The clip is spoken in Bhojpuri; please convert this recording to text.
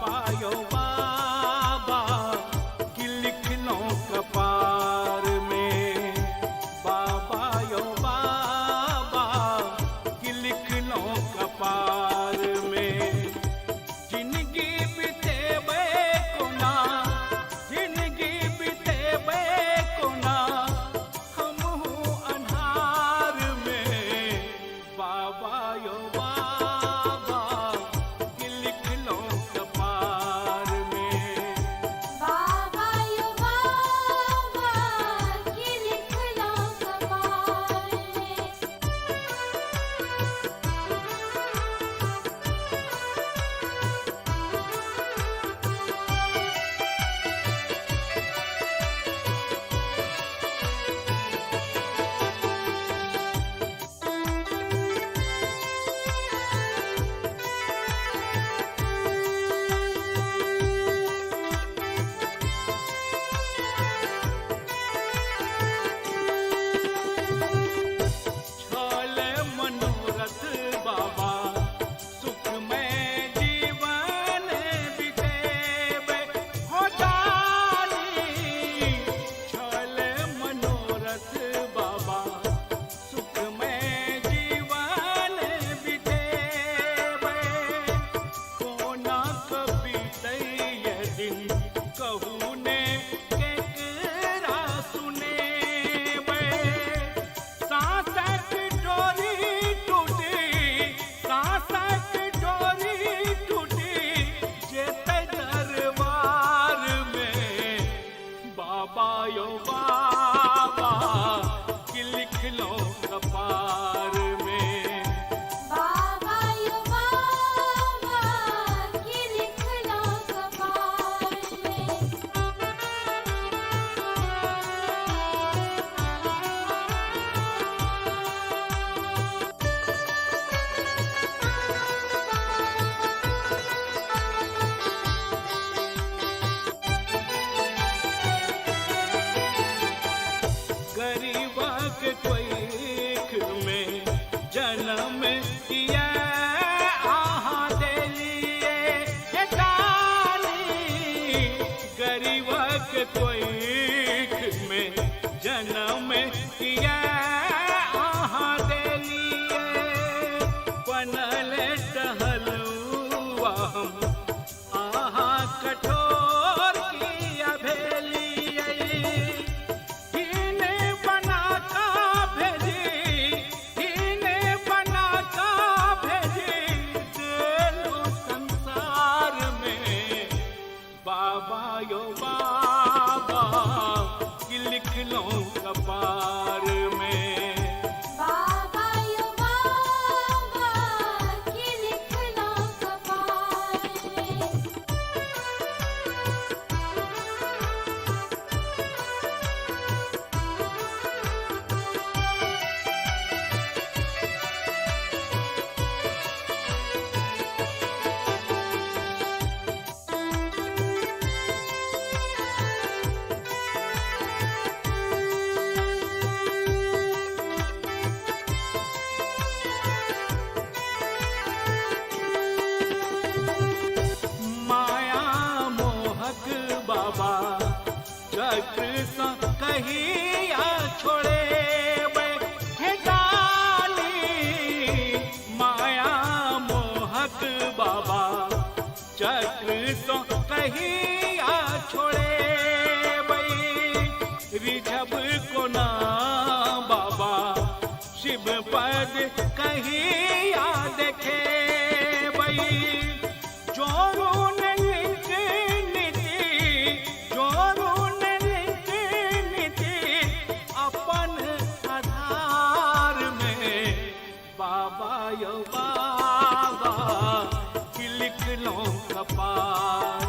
बाबा यो बाबा कि लिख लो कपार में, बाबा यो बाबा कि लिख लो कपार में। जिंदगी बितेबे कोना, जिंदगी बितेबे कोना हम हूँ अन्हार में, बाबा यो बाबा कि लिख लो कपार में। बाबा यो बाबा कि लिख लो कपार में। छल मनोरथ बाबा सुख में जीवन बितेबे हो जानी। छल मनोरथ बाबा सुख में जीवन बितेबे, कोना कभी तय दिन कहू ने केकरा सुनेबे। सांसक डोरी टूटी, सांसक डोरी टूटी जेते दरबार में, बाबा यो बाबा कि लिख लो कपार में। बाबा यो बाबा कि लिख लो कपार में। गरीबक कोख में जन्म दिया आहाँ देलिए हे दानी। गरीबक कोख में जन्म दिया आहाँ देलिए, बनल टहलुआ हम आहाँ कठोर किया भेलिए। हीने बना का भेजी, हीने बना का भेजी देलू संसार में, बाबा यो बाबा कि लिख लो कपार में। बाबा यो बाबा कि लिख लो कपार में। माया मोहक बाबा चक्र सा कहिया छोड़े हे डाली। माया मोहक बाबा चक्र सा कहिया छोड़े रिझब को ना बाबा शिव पद कहिया देखे जोरून लिख नीति, जोरून लिख नीति अपन आधार में, बाबा यो बाबा कि लिख लो कपार